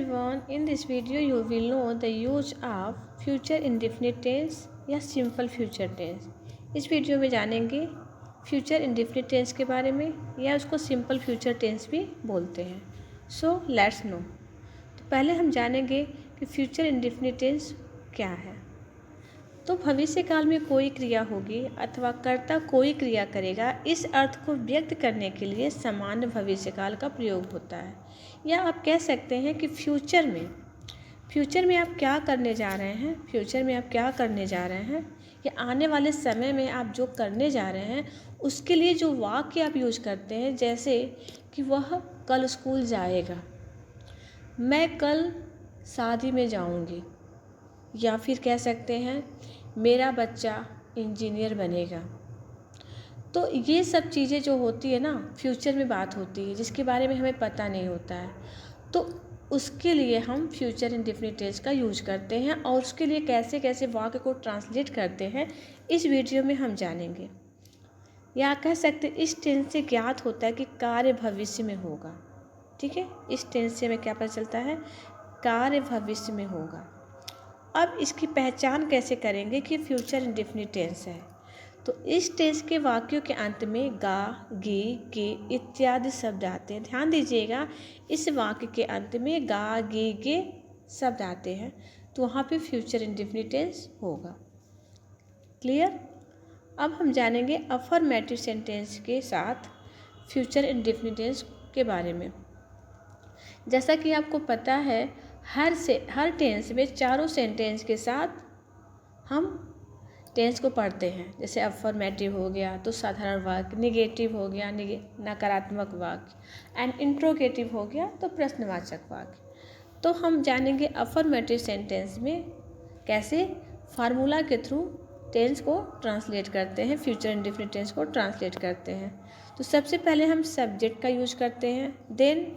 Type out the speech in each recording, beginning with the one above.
everyone, in this video you will know the use of future indefinite tense या simple future tense। इस video में जानेंगे future indefinite tense के बारे में या उसको सिंपल फ्यूचर टेंस भी बोलते हैं। सो लेट्स नो। तो पहले हम जानेंगे कि फ्यूचर इंडेफिनिट टेंस क्या है। तो भविष्य काल में कोई क्रिया होगी अथवा कर्ता कोई क्रिया करेगा, इस अर्थ को व्यक्त करने के लिए सामान्य भविष्य काल का प्रयोग होता है। या आप कह सकते हैं कि फ्यूचर में आप क्या करने जा रहे हैं, फ्यूचर में आप क्या करने जा रहे हैं या आने वाले समय में आप जो करने जा रहे हैं उसके लिए जो वाक्य आप यूज करते हैं, जैसे कि वह कल स्कूल जाएगा, मैं कल शादी में जाऊंगी, या फिर कह सकते हैं मेरा बच्चा इंजीनियर बनेगा। तो ये सब चीज़ें जो होती है ना, फ्यूचर में बात होती है जिसके बारे में हमें पता नहीं होता है, तो उसके लिए हम फ्यूचर इंडेफिनिट टेंस का यूज करते हैं और उसके लिए कैसे कैसे वाक्य को ट्रांसलेट करते हैं इस वीडियो में हम जानेंगे। या कह सकते इस टेंस से ज्ञात होता है कि कार्य भविष्य में होगा। ठीक है, इस टेंस से हमें क्या पता चलता है, कार्य भविष्य में होगा। अब इसकी पहचान कैसे करेंगे कि फ्यूचर इंडेफिनिट टेंस है। तो इस टेंस के वाक्यों के अंत में गा, गे, के इत्यादि शब्द आते हैं। ध्यान दीजिएगा, इस वाक्य के अंत में गा, गे शब्द आते हैं, तो वहाँ पे फ्यूचर इंडेफिनिट टेंस होगा। क्लियर। अब हम जानेंगे अफर्मेटिव सेंटेंस के साथ फ्यूचर इंडेफिनिट टेंस के बारे में। जैसा कि आपको पता है, हर टेंस में चारों सेंटेंस के साथ हम टेंस को पढ़ते हैं। जैसे अफर्मेटिव हो गया तो साधारण वाक्य, निगेटिव हो गया नकारात्मक वाक्य, एंड इंट्रोगेटिव हो गया तो प्रश्नवाचक वाक्य। तो हम जानेंगे अफर्मेटिव सेंटेंस में कैसे फार्मूला के थ्रू टेंस को ट्रांसलेट करते हैं, फ्यूचर इंडेफिनिट टेंस को ट्रांसलेट करते हैं। तो सबसे पहले हम सब्जेक्ट का यूज करते हैं, then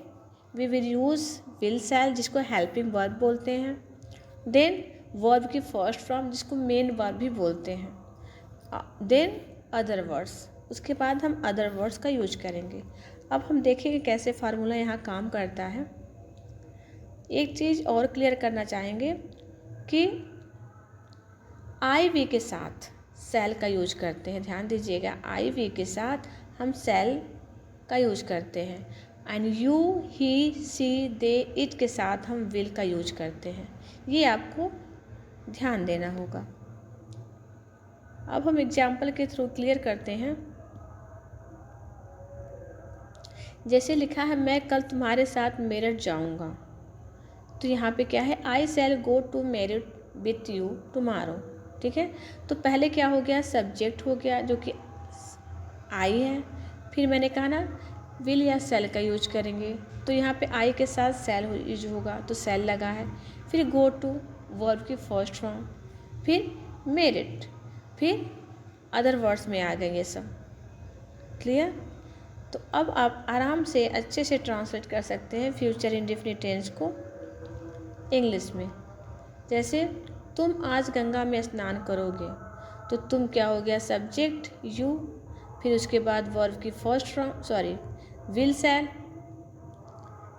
we will use will shall जिसको हेल्पिंग वर्ब बोलते हैं, देन वर्ब की फर्स्ट फॉर्म जिसको मेन वर्ब भी बोलते हैं, देन अदर वर्ड्स, उसके बाद हम अदर वर्ड्स का यूज करेंगे। अब हम देखेंगे कैसे फार्मूला यहाँ काम करता है। एक चीज़ और क्लियर करना चाहेंगे कि आई वी के साथ सेल का यूज करते हैं। ध्यान दीजिएगा, आई वी के साथ हम सेल का यूज करते हैं, and you, he, she, they, it के साथ हम विल का यूज करते हैं। ये आपको ध्यान देना होगा। अब हम एग्जाम्पल के थ्रू क्लियर करते हैं। जैसे लिखा है, मैं कल तुम्हारे साथ मेरठ जाऊंगा, तो यहाँ पे क्या है, I shall go to Meerut with you tomorrow. ठीक है, तो पहले क्या हो गया, सब्जेक्ट हो गया जो कि आई है, फिर मैंने कहा ना विल या सेल का यूज करेंगे, तो यहाँ पे आई के साथ सेल यूज होगा तो सेल लगा है, फिर गो टू वर्ब की फर्स्ट फॉर्म, फिर मेरिट, फिर अदर वर्ड्स में आ गए ये सब। क्लियर। तो अब आप आराम से अच्छे से ट्रांसलेट कर सकते हैं फ्यूचर इंडेफिनिट टेंस को इंग्लिश में। जैसे तुम आज गंगा में स्नान करोगे, तो तुम क्या हो गया, सब्जेक्ट यू, फिर उसके बाद वर्ब की फर्स्ट फॉर्म विल शैल।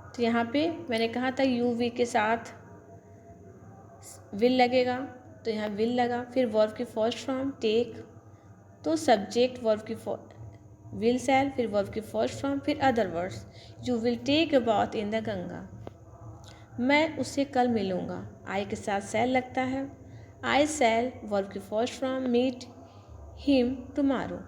तो यहाँ पे मैंने कहा था यू वी के साथ विल लगेगा, तो यहाँ विल लगा, फिर वर्ब की फर्स्ट फॉर्म टेक, तो सब्जेक्ट वर्ब की विल शैल, फिर वर्ब की फर्स्ट फॉर्म, फिर other words, you will take a bath in the Ganga, मैं उससे कल मिलूँगा, आई के साथ शैल लगता है, आई शैल वर्ब की first form, meet him tomorrow.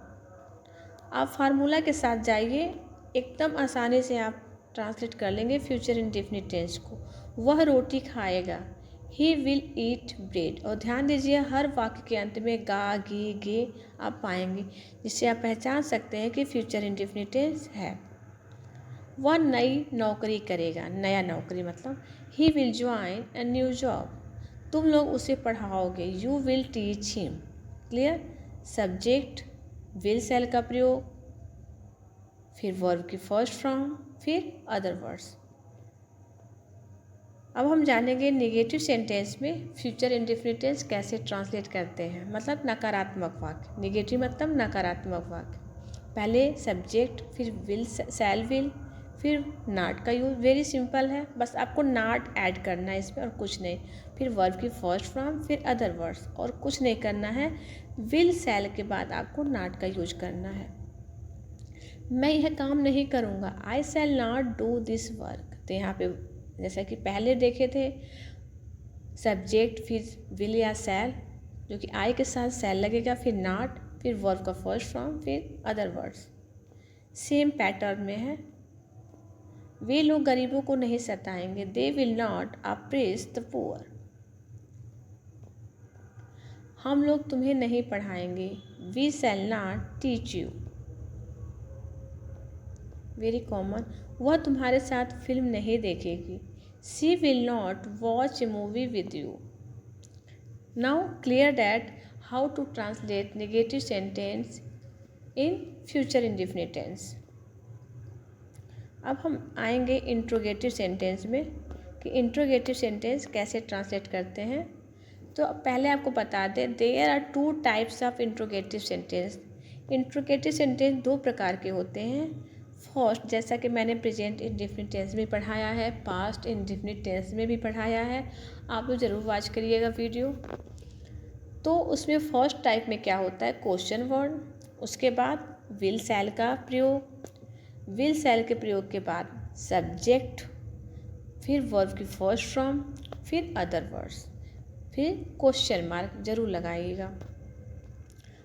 आप फार्मूला के साथ जाइए, एकदम आसानी से आप ट्रांसलेट कर लेंगे फ्यूचर इंडेफिनिट टेंस को। वह रोटी खाएगा, ही विल ईट ब्रेड। और ध्यान दीजिए, हर वाक्य के अंत में गा, गे आप पाएंगे, जिससे आप पहचान सकते हैं कि फ्यूचर इंडेफिनिट टेंस है। वह नई नौकरी करेगा, नया नौकरी मतलब he will join a new job, तुम लोग उसे पढ़ाओगे, you will teach him. Clear. Subject will shall का प्रयोग, फिर वर्ब की फर्स्ट फॉर्म, फिर अदर वर्ड्स। अब हम जानेंगे निगेटिव सेंटेंस में फ्यूचर इंडेफिनिट टेंस कैसे ट्रांसलेट करते हैं, मतलब नकारात्मक वाक्य। निगेटिव मतलब नकारात्मक वाक्य। पहले सब्जेक्ट, फिर विल शैल विल, फिर नॉट का यूज, वेरी सिंपल है, बस आपको नॉट ऐड करना है इसमें और कुछ नहीं। फिर वर्ब की फर्स्ट फॉर्म, फिर अदर वर्ड्स, और कुछ नहीं करना है। विल शैल के बाद आपको नॉट का यूज करना है। मैं यह काम नहीं करूँगा, I shall not do this work. तो यहाँ पे जैसा कि पहले देखे थे, सब्जेक्ट फिर विल या शैल, जो कि आई के साथ शैल लगेगा, फिर नॉट, फिर वर्ब का फर्स्ट फॉर्म, फिर अदर वर्ड्स। सेम पैटर्न में है। वे लोग गरीबों को नहीं सताएंगे, they will not oppress the poor. हम लोग तुम्हें नहीं पढ़ाएंगे, we shall not teach you. Very common, वह तुम्हारे साथ फिल्म नहीं देखेगी, she will not watch a movie with you. Now clear that how to translate negative sentence in future indefinite tense. अब हम आएंगे इंट्रोगेटिव सेंटेंस में कि इंट्रोगेटिव सेंटेंस कैसे ट्रांसलेट करते हैं। तो पहले आपको बता दें, there are 2 types of interrogative sentence. Interrogative sentence 2 प्रकार के होते हैं। फर्स्ट, जैसा कि मैंने प्रेजेंट इंडेफिनिट टेंस में पढ़ाया है, पास्ट इंडेफिनिट टेंस में भी पढ़ाया है, आप लोग ज़रूर वॉच करिएगा वीडियो। तो उसमें फर्स्ट टाइप में क्या होता है, क्वेश्चन वर्ड, उसके बाद विल शैल का प्रयोग, विल शैल के प्रयोग के बाद सब्जेक्ट, फिर वर्ब की फर्स्ट फॉर्म, फिर अदर वर्ड्स, फिर क्वेश्चन मार्क जरूर लगाइएगा।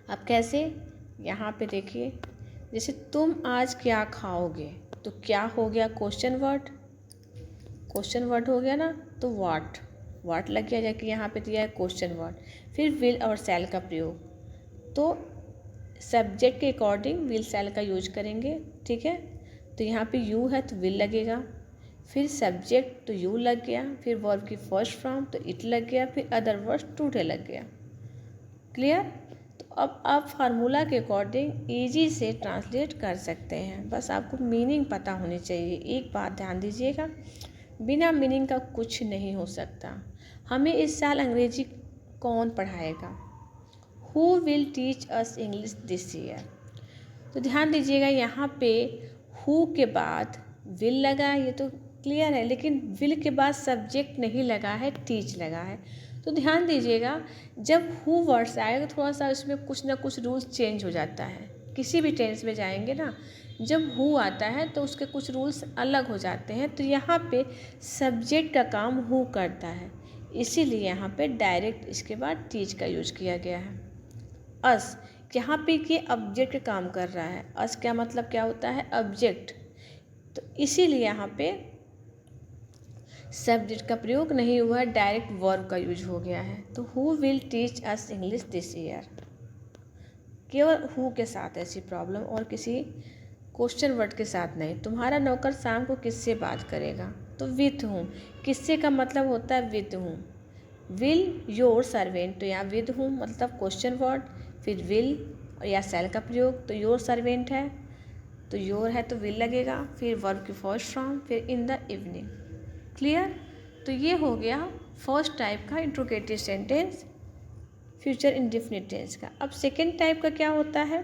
अब कैसे, यहाँ पे देखिए, जैसे तुम आज क्या खाओगे, तो क्या हो गया क्वेश्चन वर्ड, क्वेश्चन वर्ड हो गया ना, तो वाट लग गया, जाके यहाँ पे दिया है क्वेश्चन वर्ड। फिर विल और शैल का प्रयोग, तो सब्जेक्ट के अकॉर्डिंग विल शैल का यूज करेंगे, ठीक है। तो यहाँ पे यू है तो विल लगेगा, फिर सब्जेक्ट तो यू लग गया, फिर वर्ब की फर्स्ट फॉर्म तो इट लग गया, फिर अदर वर्ड्स टूडे लग गया। क्लियर। तो अब आप फार्मूला के अकॉर्डिंग इजी से ट्रांसलेट कर सकते हैं, बस आपको मीनिंग पता होनी चाहिए। एक बात ध्यान दीजिएगा, बिना मीनिंग का कुछ नहीं हो सकता। हमें इस साल अंग्रेजी कौन पढ़ाएगा, who will teach us English this year. तो ध्यान दीजिएगा, यहाँ पे हु के बाद विल लगा, ये तो क्लियर है, लेकिन विल के बाद सब्जेक्ट नहीं लगा है, टीच लगा है। तो ध्यान दीजिएगा, जब हु वर्ड्स आएगा थोड़ा सा उसमें कुछ ना कुछ रूल्स चेंज हो जाता है। किसी भी टेंस में जाएंगे ना, जब हु आता है तो उसके कुछ रूल्स अलग हो जाते हैं। तो यहाँ पे सब्जेक्ट का काम हु करता है, इसीलिए यहाँ पे डायरेक्ट इसके बाद टीच का यूज किया गया है। अस, यहाँ पे कि ऑब्जेक्ट काम कर रहा है, अस क्या मतलब क्या होता है, ऑब्जेक्ट, तो इसीलिए यहाँ पे सब्जेक्ट का प्रयोग नहीं हुआ, डायरेक्ट वर्ब का यूज हो गया है। तो who will teach us English this year, केवल हु के साथ ऐसी प्रॉब्लम, और किसी क्वेश्चन वर्ड के साथ नहीं। तुम्हारा नौकर शाम को किससे बात करेगा, तो विथ हूँ, किससे का मतलब होता है विद हूँ। विल योर सर्वेंट, तो यहाँ विद हूँ मतलब क्वेश्चन वर्ड, फिर विल या शैल का प्रयोग, तो योर सर्वेंट है तो योर है तो विल लगेगा, फिर वर्ब की फर्स्ट फॉर्म, फिर इन द इवनिंग। क्लियर। तो ये हो गया फर्स्ट टाइप का interrogative sentence future indefinite tense का। अब सेकेंड टाइप का क्या होता है,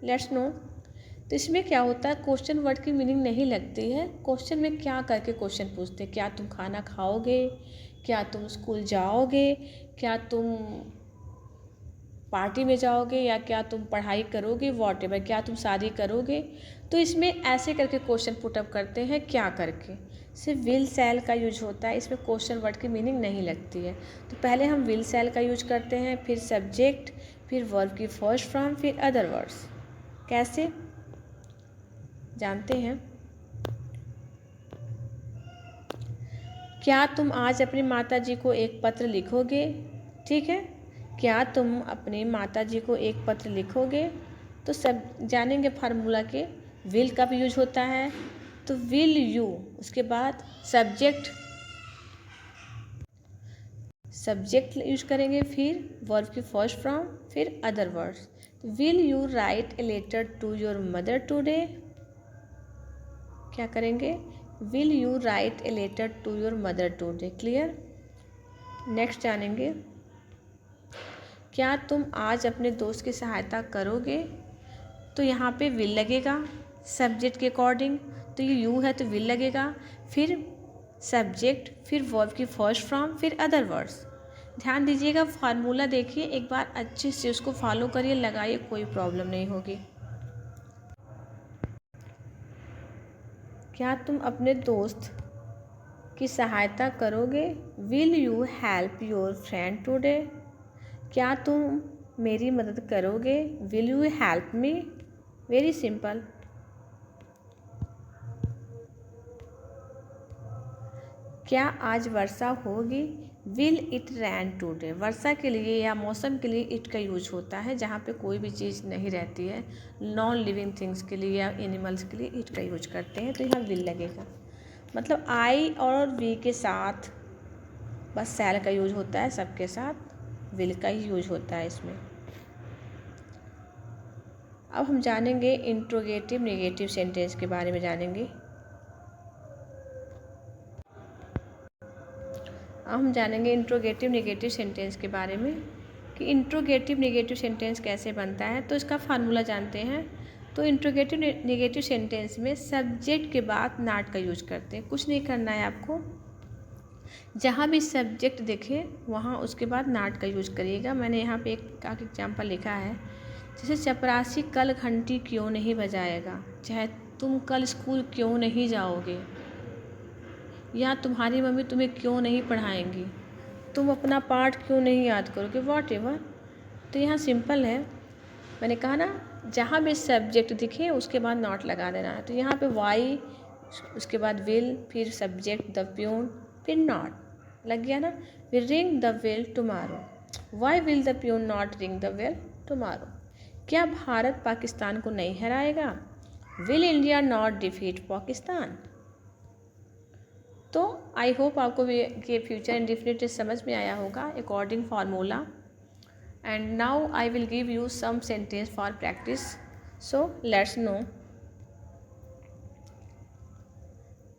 लेट्स नो। तो इसमें क्या होता है, क्वेश्चन वर्ड की मीनिंग नहीं लगती है। क्वेश्चन में क्या करके क्वेश्चन पूछते हैं, क्या तुम खाना खाओगे, क्या तुम स्कूल जाओगे, क्या तुम पार्टी में जाओगे, या क्या तुम पढ़ाई करोगे, वॉटएवर, क्या तुम शादी करोगे। तो इसमें ऐसे करके क्वेश्चन पुटअप करते हैं, क्या करके। सिर्फ विल शैल का यूज होता है, इसमें क्वेश्चन वर्ड की मीनिंग नहीं लगती है। तो पहले हम विल शैल का यूज करते हैं, फिर सब्जेक्ट, फिर वर्ब की फर्स्ट फॉर्म, फिर अदर वर्ड्स। कैसे जानते हैं, क्या तुम आज अपनी माताजी को एक पत्र लिखोगे, ठीक है, क्या तुम अपनी माताजी को एक पत्र लिखोगे। तो सब जानेंगे फार्मूला के, विल का भी यूज होता है, तो विल यू, उसके बाद सब्जेक्ट यूज करेंगे, फिर वर्ब की फर्स्ट फॉर्म, फिर अदर वर्ड्स। तो will you write a letter to your mother today, क्या करेंगे, will you write a letter to your mother today. Clear. Next जानेंगे, क्या तुम आज अपने दोस्त की सहायता करोगे। तो यहाँ पे विल लगेगा सब्जेक्ट के अकॉर्डिंग, तो ये यू है तो विल लगेगा, फिर सब्जेक्ट, फिर वर्ब की फर्स्ट फॉर्म, फिर अदर वर्ड्स। ध्यान दीजिएगा, फार्मूला देखिए एक बार अच्छे से, उसको फॉलो करिए, लगाइए, कोई प्रॉब्लम नहीं होगी। क्या तुम अपने दोस्त की सहायता करोगे? Will you help your friend today? क्या तुम मेरी मदद करोगे? Will you help me? Very simple. क्या आज वर्षा होगी? Will it rain today? वर्षा के लिए या मौसम के लिए इट का यूज होता है जहाँ पे कोई भी चीज़ नहीं रहती है, नॉन लिविंग थिंग्स के लिए या एनिमल्स के लिए इट का यूज करते हैं, तो यहाँ विल लगेगा। मतलब आई और वी के साथ बस शैल का यूज होता है, सबके साथ विल का ही यूज होता है इसमें। अब हम जानेंगे इंट्रोगेटिव नेगेटिव सेंटेंस के बारे में जानेंगे। अब हम जानेंगे इंट्रोगेटिव नेगेटिव सेंटेंस के बारे में कि इंट्रोगेटिव नेगेटिव सेंटेंस कैसे बनता है। तो इसका फार्मूला जानते हैं। तो इंट्रोगेटिव नेगेटिव सेंटेंस में सब्जेक्ट के बाद नॉट का यूज करते हैं। कुछ नहीं करना है आपको, जहाँ भी सब्जेक्ट देखे वहाँ उसके बाद नॉट का यूज करिएगा। मैंने यहाँ पे एक एग्जाम्पल लिखा है, जैसे चपरासी कल घंटी क्यों नहीं बजाएगा, चाहे तुम कल स्कूल क्यों नहीं जाओगे, या तुम्हारी मम्मी तुम्हें क्यों नहीं पढ़ाएंगी, तुम अपना पाठ क्यों नहीं याद करोगे, वॉट एवर। तो यहाँ सिंपल है, मैंने कहा ना जहाँ भी सब्जेक्ट दिखे उसके बाद नॉट लगा देना है। तो यहाँ पे वाई, उसके बाद विल, फिर सब्जेक्ट द प्यून, फिर नॉट लग गया ना। Will ring the bell tomorrow, why will the peon not ring the bell tomorrow. क्या भारत पाकिस्तान को नहीं हराएगा? Will India not defeat Pakistan. तो आई होप आपको ये फ्यूचर इंडेफिनिट समझ में आया होगा according formula. And now I will give you some sentence for practice, so let's know.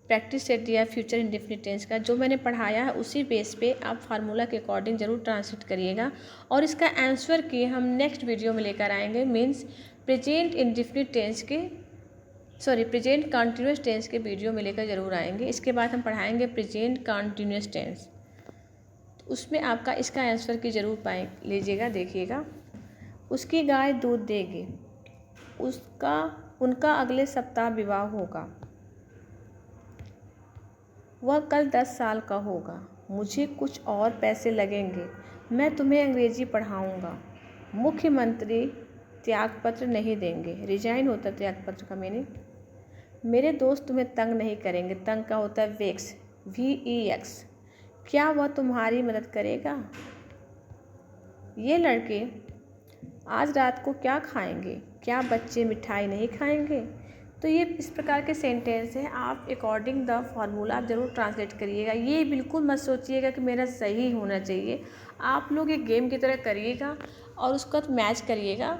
Practice set दिया फ्यूचर इंडेफिनिट टेंस का, जो मैंने पढ़ाया है उसी बेस पे आप फार्मूला के अकॉर्डिंग ज़रूर ट्रांसलेट करिएगा। और इसका आंसर की हम नेक्स्ट वीडियो में लेकर आएंगे, मीन्स प्रेजेंट इंडेफिनिट टेंस के प्रेजेंट कंटिन्यूस टेंस के वीडियो में लेकर ज़रूर आएंगे। इसके बाद हम पढ़ाएंगे प्रेजेंट कंटिन्यूस टेंस, तो उसमें आपका इसका आंसर की ज़रूर लीजिएगा, देखिएगा। उसकी गाय दूध देगी, उनका अगले सप्ताह विवाह होगा, वह कल 10 साल का होगा, मुझे कुछ और पैसे लगेंगे, मैं तुम्हें अंग्रेजी पढ़ाऊँगा, मुख्यमंत्री त्यागपत्र नहीं देंगे। रिजाइन होता है त्यागपत्र का मीनिंग। मेरे दोस्त तुम्हें तंग नहीं करेंगे, तंग का होता है वेक्स, VEX। क्या वह तुम्हारी मदद करेगा? ये लड़के आज रात को क्या खाएंगे? क्या बच्चे मिठाई नहीं खाएंगे? तो ये इस प्रकार के सेंटेंस हैं, आप अकॉर्डिंग द फार्मूला आप ज़रूर ट्रांसलेट करिएगा। ये बिल्कुल मत सोचिएगा कि मेरा सही होना चाहिए, आप लोग एक गेम की तरह करिएगा और उसका मैच करिएगा,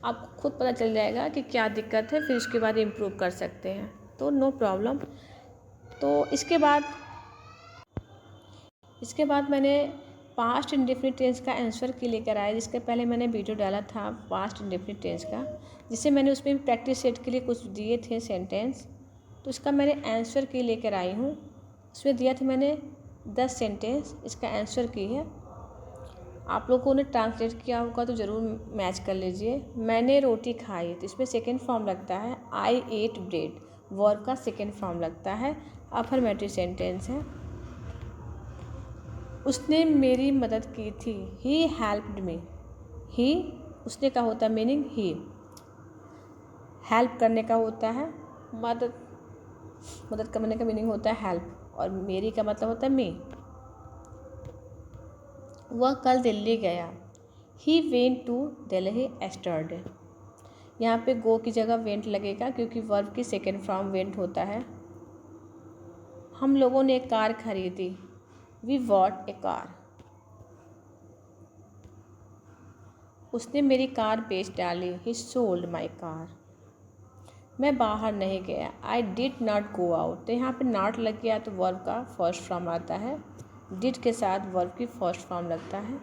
आपको खुद पता चल जाएगा कि क्या दिक्कत है, फिर उसके बाद इम्प्रूव कर सकते हैं, तो नो प्रॉब्लम। तो इसके बाद मैंने पास्ट इंडेफिनिट टेंस का आंसर की लेकर आया, जिसके पहले मैंने वीडियो डाला था पास्ट इंडेफिनिट टेंस का, जिससे मैंने उसमें भी प्रैक्टिस सेट के लिए कुछ दिए थे सेंटेंस, तो इसका मैंने आंसर की लेकर आई हूँ। उसमें दिया था मैंने 10 सेंटेंस, इसका आंसर की है। आप लोगों ने ट्रांसलेट किया होगा तो ज़रूर मैच कर लीजिए। मैंने रोटी खाई, तो इसमें सेकेंड फॉर्म लगता है आई एट ब्रेड, वर्ब का सेकेंड फॉर्म लगता है, अफर्मेटिव सेंटेंस है। उसने मेरी मदद की थी, ही हेल्प्ड मी। ही उसने का होता है मीनिंग ही, हेल्प करने का होता है मदद करने का मीनिंग होता है हेल्प, और मेरी का मतलब होता है मी। वह कल दिल्ली गया, he went to Delhi yesterday. यहाँ पे गो की जगह वेंट लगेगा क्योंकि वर्ब की सेकेंड फॉर्म वेंट होता है। हम लोगों ने एक कार खरीदी, वी बॉट ए कार। उसने मेरी कार बेच डाली, ही सोल्ड माई कार। मैं बाहर नहीं गया, I did not go out. तो यहाँ पे नॉट लग गया तो वर्ब का फर्स्ट फॉर्म आता है, डिड के साथ वर्ब की फर्स्ट फॉर्म लगता है।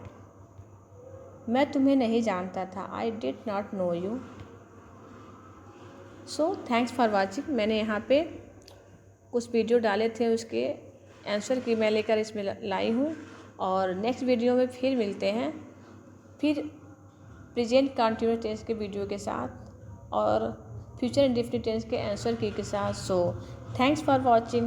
मैं तुम्हें नहीं जानता था, I did not know you. So thanks for watching. मैंने यहाँ पे कुछ वीडियो डाले थे उसके आंसर की मैं लेकर इसमें लाई हूँ। और नेक्स्ट वीडियो में फिर मिलते हैं, फिर प्रेजेंट कंटिन्यूस टेंस के वीडियो के साथ और फ्यूचर इंडेफिनिट टेंस के आंसर की के साथ। So thanks for watching.